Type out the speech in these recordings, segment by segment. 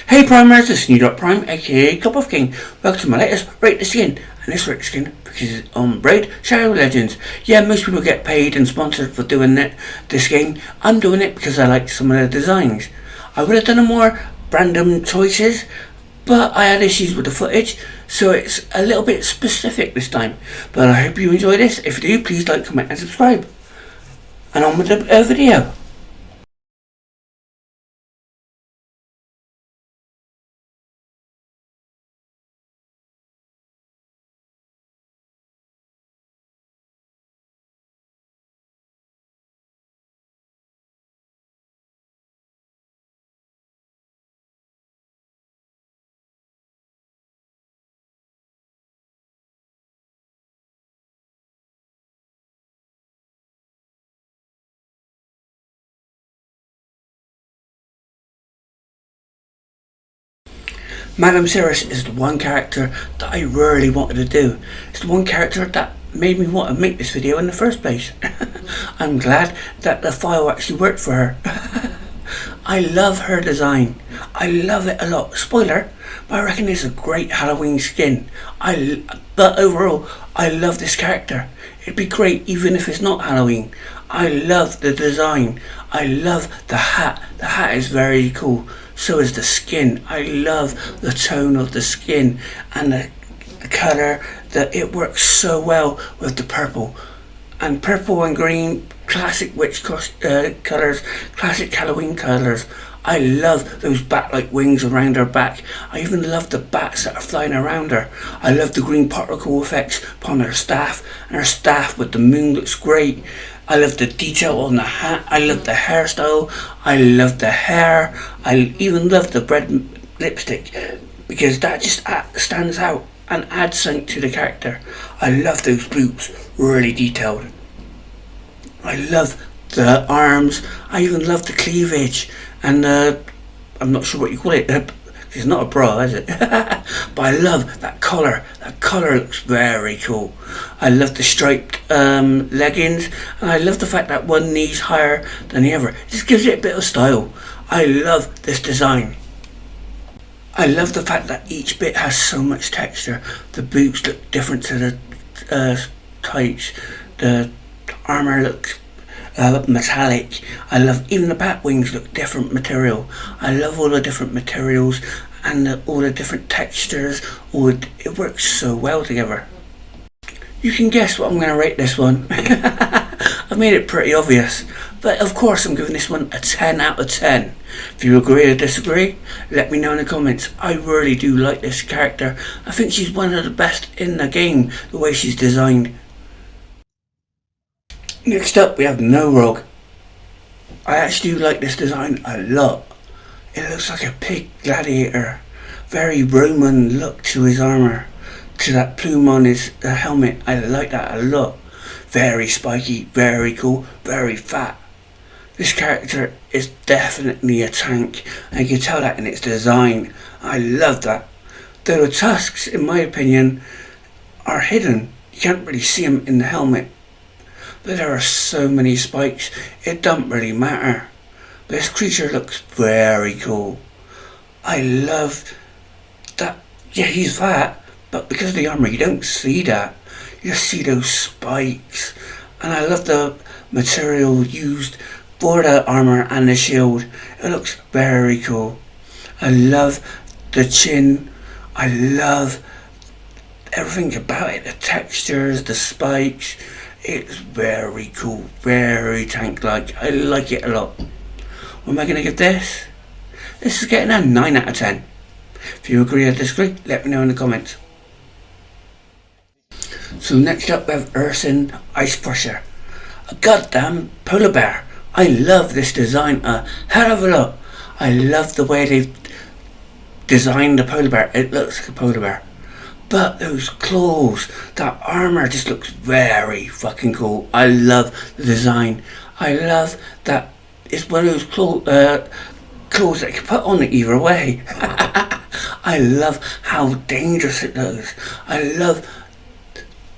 Hey Primers, this is Norock aka Cup of King. Welcome to my latest Rate the Skin. And this Rate the Skin because it's on Braid Shadow Legends. Yeah, most people get paid and sponsored for doing this game. I'm doing it because I like some of the designs. I would have done more random choices, but I had issues with the footage, so it's a little bit specific this time. But I hope you enjoy this. If you do, please like, comment and subscribe. And on with the video. Madame Sarason is the one character that I really wanted to do. It's the one character that made me want to make this video in the first place. I'm glad that the file actually worked for her. I love her design. I love it a lot. Spoiler, but I reckon it's a great Halloween skin. But overall, I love this character. It'd be great even if it's not Halloween. I love the design. I love the hat. The hat is very cool. So is the skin. I love the tone of the skin and the colour. That it works so well with the purple. And purple and green, classic witch colours, classic Halloween colours. I love those bat-like wings around her back. I even love the bats that are flying around her. I love the green particle effects upon her staff. And her staff with the moon looks great. I love the detail on the hat. I love the hairstyle. I love the hair. I even love the red lipstick because that just stands out and adds something to the character. I love those boots, really detailed. I love the arms. I even love the cleavage and I'm not sure what you call it. It's not a bra, is it? But I love that collar. That collar looks very cool. I love the striped leggings, and I love the fact that one knee's higher than the other. It just gives it a bit of style. I love this design. I love the fact that each bit has so much texture. The boots look different to the tights. The armor looks metallic. I love even the bat wings look different material. I love all the different materials and all the different textures. It works so well together. You can guess what I'm going to rate this one. I've made it pretty obvious, but of course I'm giving this one a 10 out of 10. If you agree or disagree, let me know in the comments. I really do like this character. I think she's one of the best in the game, the way she's designed. Next up we have Norock. I actually do like this design a lot. It looks like a pig gladiator. Very Roman look to his armour. To that plume on his helmet. I like that a lot. Very spiky, very cool, very fat. This character is definitely a tank. And you can tell that in its design. I love that. Though the tusks, in my opinion, are hidden. You can't really see them in the helmet. But there are so many spikes, it doesn't really matter. This creature looks very cool. I love that. Yeah, he's fat, but because of the armour you don't see that. You just see those spikes. And I love the material used for the armour and the shield. It looks very cool. I love the chin. I love everything about it. The textures, the spikes. It's very cool, very tank-like. I like it a lot. What am I going to give this? This is getting a 9 out of 10. If you agree or disagree, let me know in the comments. So next up we have Sarason Ice Crusher. A goddamn polar bear. I love this design a hell of a lot. I love the way they've designed the polar bear. It looks like a polar bear. But those claws, that armour just looks very fucking cool. I love the design. I love that it's one of those claws that you can put on it either way. I love how dangerous it looks. I love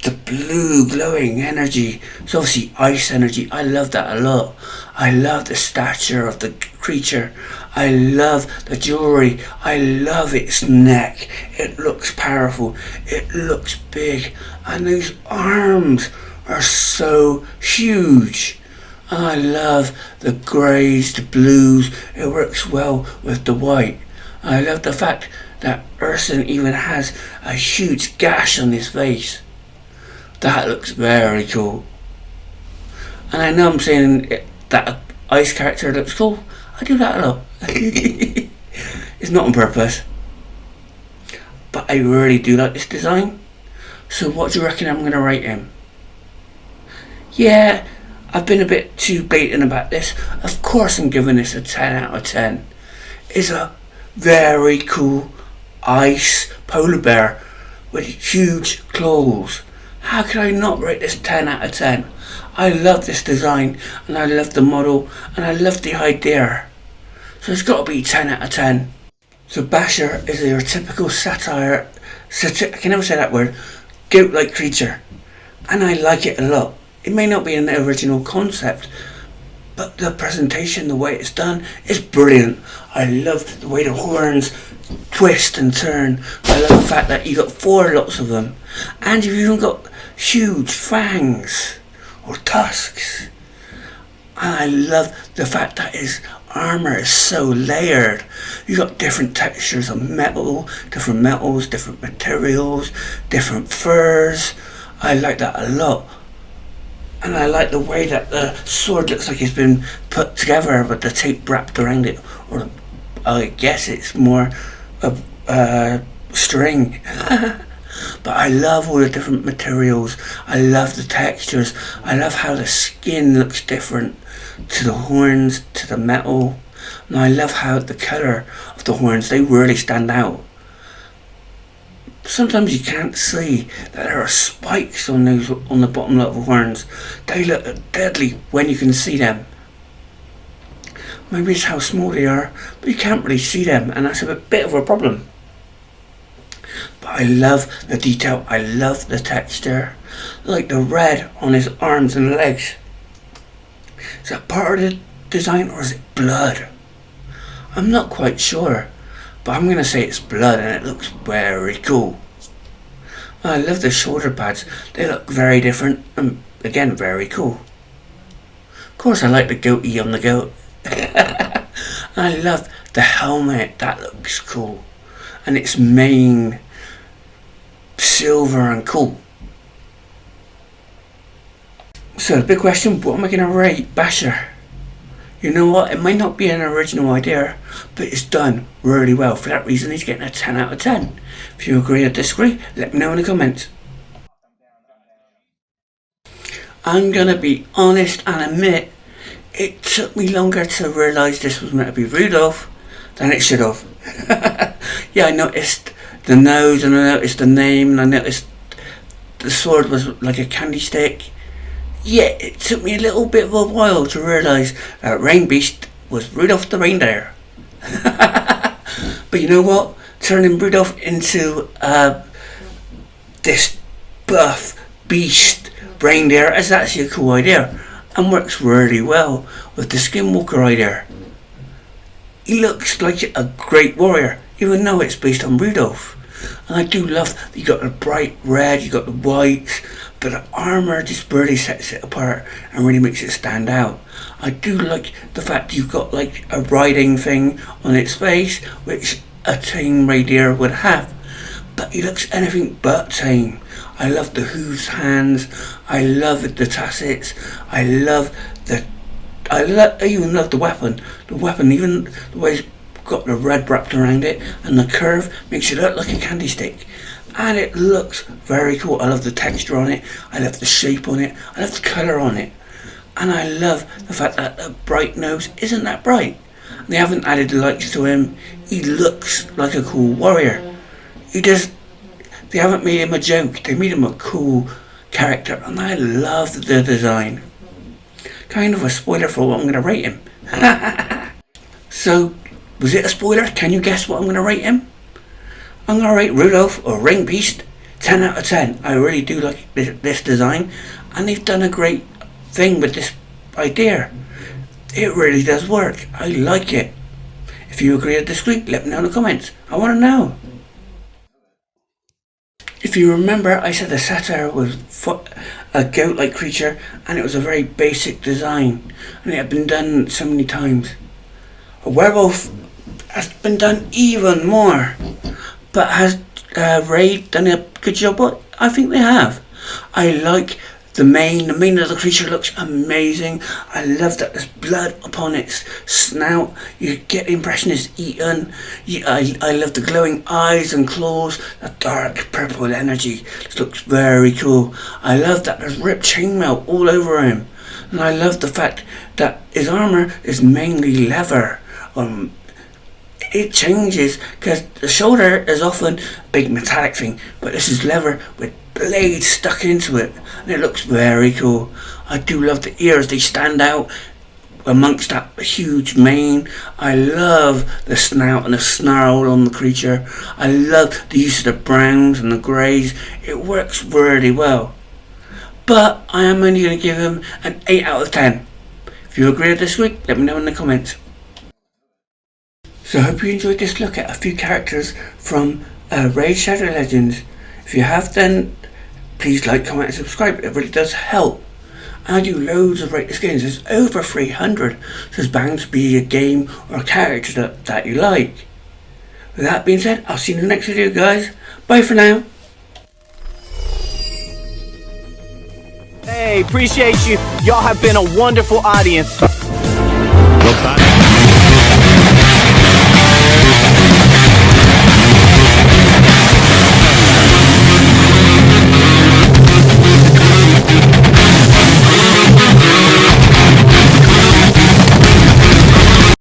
the blue glowing energy. It's obviously ice energy. I love that a lot. I love the stature of the creature. I love the jewellery. I love its neck. It looks powerful. It looks big. And those arms are so huge. And I love the greys, the blues. It works well with the white. I love the fact that Sarason even has a huge gash on his face. That looks very cool. And I know I'm saying that an ice character looks cool. I do that a lot. It's not on purpose. But I really do like this design. So what do you reckon I'm going to rate him? Yeah, I've been a bit too blatant about this. Of course I'm giving this a 10 out of 10. It's a very cool ice polar bear with huge claws. How could I not rate this 10 out of 10? I love this design, and I love the model, and I love the idea. So it's got to be 10 out of 10. So Basher is your typical satire, I can never say that word, goat-like creature. And I like it a lot. It may not be an original concept, but the presentation, the way it's done, is brilliant. I love the way the horns twist and turn. I love the fact that you got 4 lots of them. And you've even got huge fangs or tusks. And I love the fact that his armour is so layered. You got different textures of metal, different metals, different materials, different furs. I like that a lot. And I like the way that the sword looks like it's been put together with the tape wrapped around it. Or I guess it's more of string. But I love all the different materials. I love the textures. I love how the skin looks different to the horns, to the metal. And I love how the colour of the horns, they really stand out. Sometimes you can't see that there are spikes on those on the bottom lot of horns. They look deadly when you can see them. Maybe it's how small they are, but you can't really see them, and that's a bit of a problem. But I love the detail. I love the texture, like the red on his arms and legs. Is that part of the design, or is it blood? I'm not quite sure. But I'm going to say it's blood, and it looks very cool. I love the shoulder pads. They look very different and again very cool. Of course I like the goatee on the goat. I love the helmet. That looks cool. And its mane, silver and cool. So the big question, what am I going to rate Basher? You know what, it might not be an original idea, but it's done really well. For that reason, he's getting a 10 out of 10. If you agree or disagree, let me know in the comments. I'm going to be honest and admit, it took me longer to realise this was meant to be Rudolph than it should have. Yeah, I noticed the nose, and I noticed the name, and I noticed the sword was like a candy stick. Yeah, it took me a little bit of a while to realise that Ringbeast was Rudolph the reindeer. But you know what? Turning Rudolph into this buff beast reindeer is actually a cool idea, and works really well with the Skinwalker idea. He looks like a great warrior, even though it's based on Rudolph. And I do love that you got the bright red, you got the whites, but the armour just really sets it apart and really makes it stand out. I do like the fact you've got like a riding thing on its face, which a tame reindeer would have. But he looks anything but tame. I love the hooves, hands. I love the tassets. I even love the weapon. The weapon, even the way it's got the red wrapped around it, and the curve makes it look like a candy stick. And it looks very cool. I love the texture on it. I love the shape on it. I love the colour on it. And I love the fact that the bright nose isn't that bright. They haven't added lights to him. He looks like a cool warrior. They haven't made him a joke. They made him a cool character. And I love the design. Kind of a spoiler for what I'm going to rate him. So, was it a spoiler? Can you guess what I'm going to rate him? I'm going to rate Rudolph or Ringbeast 10 out of 10. I really do like this design, and they've done a great thing with this idea. It really does work. I like it. If you agree or disagree, let me know in the comments. I want to know. If you remember, I said the satyr was a goat-like creature, and it was a very basic design, and it had been done so many times. A werewolf has been done even more, but has Raid done a good job? I think they have. I like the mane of the creature looks amazing. I love that there's blood upon its snout. You get the impression it's eaten. I love the glowing eyes and claws, the dark purple energy. This looks very cool. I love that there's ripped chainmail all over him. And I love the fact that his armour is mainly leather. It changes because the shoulder is often a big metallic thing, but this is leather with blades stuck into it, and it looks very cool. I do love the ears, they stand out amongst that huge mane. I love the snout and the snarl on the creature. I love the use of the browns and the greys. It works really well. But I am only going to give him an 8 out of 10. If you agree with this week, let me know in the comments. So I hope you enjoyed this look at a few characters from Raid Shadow Legends. If you have, then please like, comment and subscribe. It really does help. I do loads of Rate This games. There's over 300. So there's bound to be a game or a character that you like. With that being said, I'll see you in the next video, guys. Bye for now. Hey, appreciate you. Y'all have been a wonderful audience.